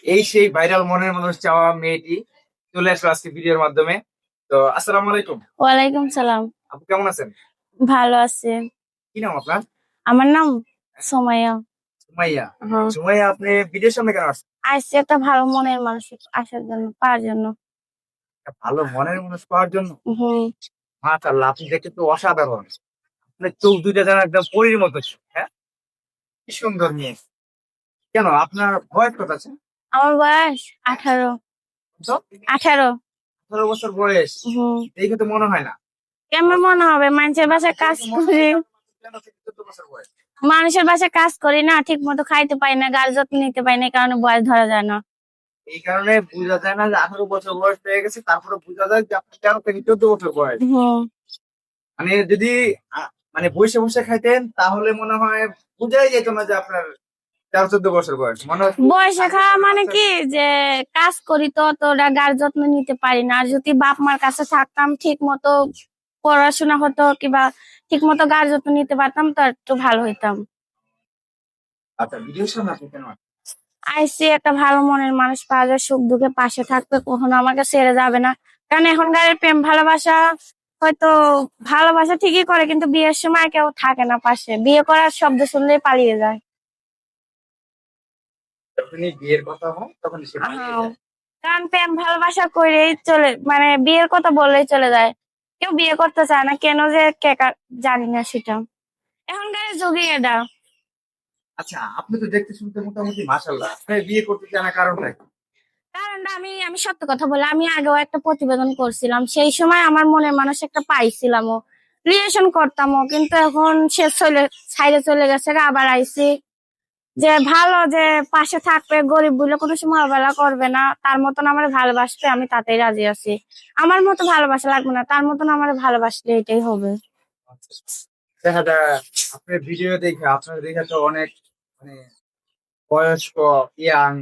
এই সেই ভাইরাল মনের মানুষ চাওয়া মেয়েটি চলে আসলো আজকে ভিডিওর মাধ্যমে। তো আসসালামু আলাইকুম। ওয়ালাইকুম সালাম। আপু কেমন আছেন? ভালো আছে। কি নাম আপনার? আমার নাম সোমাইয়া। সুমাইয়া। হ্যাঁ, সুমাইয়া, আপনি ভিডিওর সামনে কেন আসছেন? আসছি একটা ভালো মনের মানুষ আসার জন্য, পাওয়ার জন্য। একটা ভালো মনের মানুষ পাওয়ার জন্য। হুম। মাশাআল্লাহ, আপনি দেখতে তো অসাধারণ। আপনার চোখ দুইটা যেন একদম পরীর মতো চোখ, হ্যাঁ? কি সুন্দর মেয়ে। কেন আপনার বয়স কত আছে? আমার বয়স 18। কত? 18। 18 বছর বয়স। হুম। দেখে তো মনে হয় না। কেমন মনে হবে? মানুষের বাসায় কাজ দেখে মনে করি। হয় না, কেন থেকে 14 বছর বয়স। মানুষের বাসায় কাজ করি না, ঠিক মতো খাইতে পাই না, গার যত্ন নিতে পাই না, এই কারণে বয়স ধরা যায় না। এই কারণে বোঝা যায় না যে 18 বছর বয়স হয়ে গেছে, তারপরে বোঝা যায় যে আপনার 13 থেকে 14 বছর বয়স। হুম। মানে যদি মানে বসে বসে খাইতেন তাহলে মনে হয় বোঝাই যেত না যে আপনার 13-14 বছর বয়স। মনে হয় বয়সে আগে খাওয়া পরে মানে বাচ্চা। কি, যে কাজ করি তো অতটা গার যত্ন নিতে পারি না। আর যদি বাপ মার কাছে থাকতাম, ঠিক মতো পড়াশোনা হতো কিংবা ঠিক মতো গার যত্ন নিতে পারতাম, তো একটু ভালো হইতাম। আচ্ছা, ভিডিওর সামনে আপনি কেন আসছেন? আইসি একটা ভালো মনের মানুষ পাওয়া যায়, সুখ দুঃখে পাশে থাকবে, কখনো আমাকে ছেড়ে যাবে না। কারণ এখনকার প্রেম ভালোবাসা হয়তো ভালোবাসা ঠিকই করে, কিন্তু বিয়ের সময় কেউ থাকে না পাশে, বিয়ে করার শব্দ শুনলেই পালিয়ে যায়। যখনই বিয়ের কথা হয় তখন সে পালিয়ে হ্যাঁ, যায়। কারণ প্রেম ভালোবাসা করেই চলে, মানে বিয়ের কথা বললেই চলে যায়। কেউ বিয়ে করতে চায় না, কেন যে জানি না সেটা। এখনকার যুগে এটা। আচ্ছা, আপনি তো দেখতে শুনতে মোটামুটি মাশাআল্লাহ, আপনি বিয়ে করতে চান না, কারণটা কি? কারণটা আমি আমি সত্য কথা বলি, আমি আগেও একটা প্রতিবেদন করছিলাম, সেই সময় আমার মনের মানুষ একটা পাইছিলাম, ও রিলেশন করতাম, ও কিন্তু এখন সে ছাইড়ে চলে গেছে গা, আবার আইছি। যে ভালো, যে পাশে থাকবে, গরিব বলে কোনো সময় অবহেলা করবে না, তার মতন আমার ভালোবাসবে, আমি তাতেই রাজি আছি। আমার মতো ভালোবাসা লাগবে না, তার মতন আমার ভালোবাসলে এটাই হবে। দেখা যায় আপনার ভিডিও দেখে, আপনার দেখে তো অনেক মানে বয়স্ক ইয়াং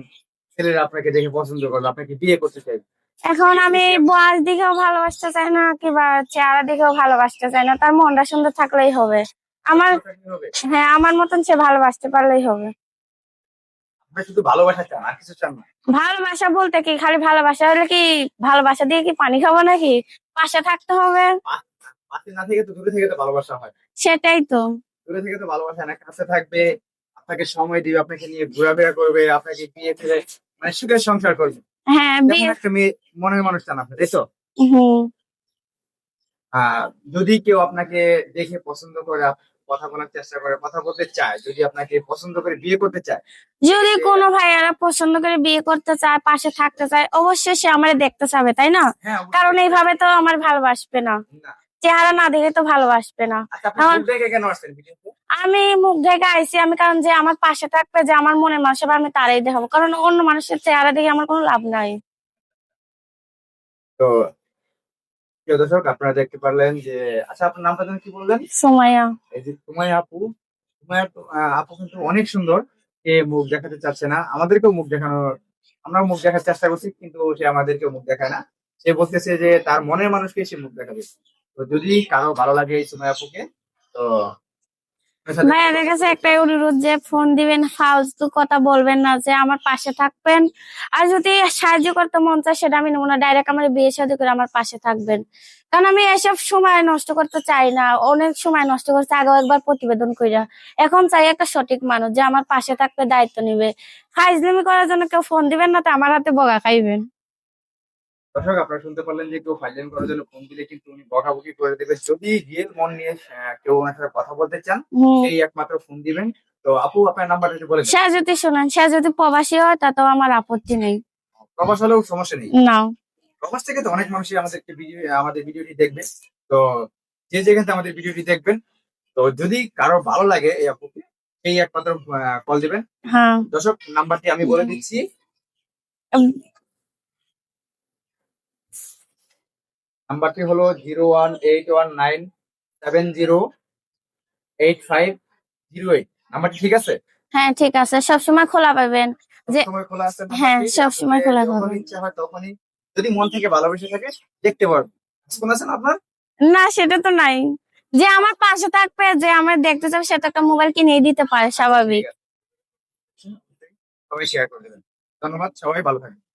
ছেলেরা আপনাকে দেখে পছন্দ করবে, আপনাকে বিয়ে করতে চাইবে। এখন এই আমি জিনিস কি আপনি বয়স দিকেও ভালোবাসতে চাই না, কিংবা চেহারা দিকেও ভালোবাসতে চাই না, তার মনটা সুন্দর থাকলেই হবে। আমার, পছন্দ থাকলে হবে? হ্যাঁ, আমার মতন সে ভালোবাসতে পারলেই হবে। আপনি শুধু ভালোবাসা চান, আর কিছু চান না? ভালোবাসা বলতে কি, খালি ভালোবাসা হলে কি, ভালোবাসা দিয়ে কি পানি খাবো নাকি? পাশে থাকতে হবে। পা- পাশে না থেকে তো দূরে থেকে তো ভালোবাসা হয়। সেটাই তো। দূরে থেকে তো ভালোবাসা না, কাছে থাকবে, আপনাকে সময় দিবে, আপনাকে নিয়ে ঘোরাফেরা করবে, আপনাকে বিয়ে করে মানে সুখের সংসার করবে। হ্যাঁ, তেমন বিয়ে। একটা মেয়ে মনের মানুষ চান আপনি, তাই তো? হুম। আহ যদি কেউ আপনাকে দেখে পছন্দ করে, কথা বলার চেষ্টা করে, কথা বলতে চায়, যদি আপনাকে পছন্দ করে বিয়ে করতে চায়, যদি সেক্ষেত্রে কোনো ভাইয়ারা পছন্দ করে বিয়ে করতে চায়, পাশে থাকতে চায়, অবশ্যই সে আমারে দেখতে চাবে, তাই না? হ্যাঁ, কারণ অবশ্যই। এইভাবে তো আমার ভালোবাসবে না, না। চেহারা না দেখে তো ভালোবাসবে না। আচ্ছা, আপনি এখন মুখ দেখে কেন আসছেন ভিডিওতে? আমি মুখ ঢেকে আইছি, আমি কারণ যে আমার পাশে থাকবে, যে আমার মনের মানুষ হবে, আমি তারাই দেখাবো, কারণ অন্য মানুষের চেহারা দেখে আমার কোনো লাভ নাই। তো প্রিয় দর্শক, আপনারা দেখতে পারলেন যে, আচ্ছা আপনার নামটা যেন কি বললেন? সময়া। এই যে সুমাইয়া আপু। সুমাইয়া আপু কিন্তু অনেক সুন্দর। সে মুখ দেখাতে চাচ্ছে না, আমাদেরকেও মুখ দেখানোর, আমরাও মুখ দেখার চেষ্টা করছি, কিন্তু সে আমাদেরকেও মুখ দেখায় না। সে বলতেছে যে তার মনের মানুষকে সে মুখ দেখাবে। তো যদি কারো ভালো লাগে এই সুমাইয়া আপুকে, তো আপনার সাথে ভাইয়াদের যোগাযোগ কাছে করতে একটাই পারে। অনুরোধ, যে ফোন দিবেন, ফালতু কথা বলবেন না, যে আমার পাশে থাকবেন। আর যদি সাহায্য করতে মন চায়, সেটা আমি নেবো না, ডাইরেক্ট আমার বিয়ে শাদী করে আমার পাশে থাকবেন। কারণ আমি এসব সময় নষ্ট করতে চাই না, অনেক সময় নষ্ট করতে আগেও একবার প্রতিবেদন কইরা। এখন চাই একটা সঠিক মানুষ, যে আমার পাশে থাকবে, দায়িত্ব নিবে। ফাইজলামি করার জন্য কেউ ফোন দিবেন না, তো আমার হাতে বগা খাইবেন। দর্শক, আপনারা শুনতে পারলেন যে কেউ ফাইজলামি করার জন্য ফোন দিলে কিন্তু উনি বকাবকি করে দেবে। যদি রিয়েল মন নিয়ে কেউ ওনার সাথে কথা বলতে চান, হম। সেই একমাত্র ফোন দিবেন। তো আপু, আপনার নাম্বারটা একটু বলে দেন। সে যদি শোনেন, সে যদি প্রবাসী হয়, তাতেও আমার আপত্তি নেই। প্রবাস হলেও সমস্যা নেই। না। প্রবাস থেকে তো অনেক মানুষই আমাদের ভিডিওটি দেখবে। তো যে যেখান থেকে আমাদের ভিডিওটি দেখবেন, তো যদি কারো ভালো লাগে এই আপুকে, সেই একমাত্র কল দিবেন। হ্যাঁ। দর্শক, নাম্বারটি আমি বলে দিচ্ছি। নাম্বারটি হলো 01819708508। নাম্বারটি ঠিক আছে? হ্যাঁ, ঠিক আছে, সবসময় খোলা পাবেন। যে, সবসময় খোলা আছে হ্যাঁ, নাম্বারটি। সবসময় আপনাদের খোলা যখন পাবেন। ইচ্ছা হয় তখনই, যদি মন থেকে ভালোবেসে থাকে, দেখতে পারবেন। ফোন আছে না আপনার? না, সেটা তো নাই। যে আমার পাশে থাকবে, যে আমার দেখতে চাবে, সে তো একটা মোবাইল কিনে দিতে পারে, আচ্ছা, ঠিক স্বাভাবিক। আছে। সবাই শেয়ার করে দেবেন। ধন্যবাদ, সবাই ভালো থাকবেন।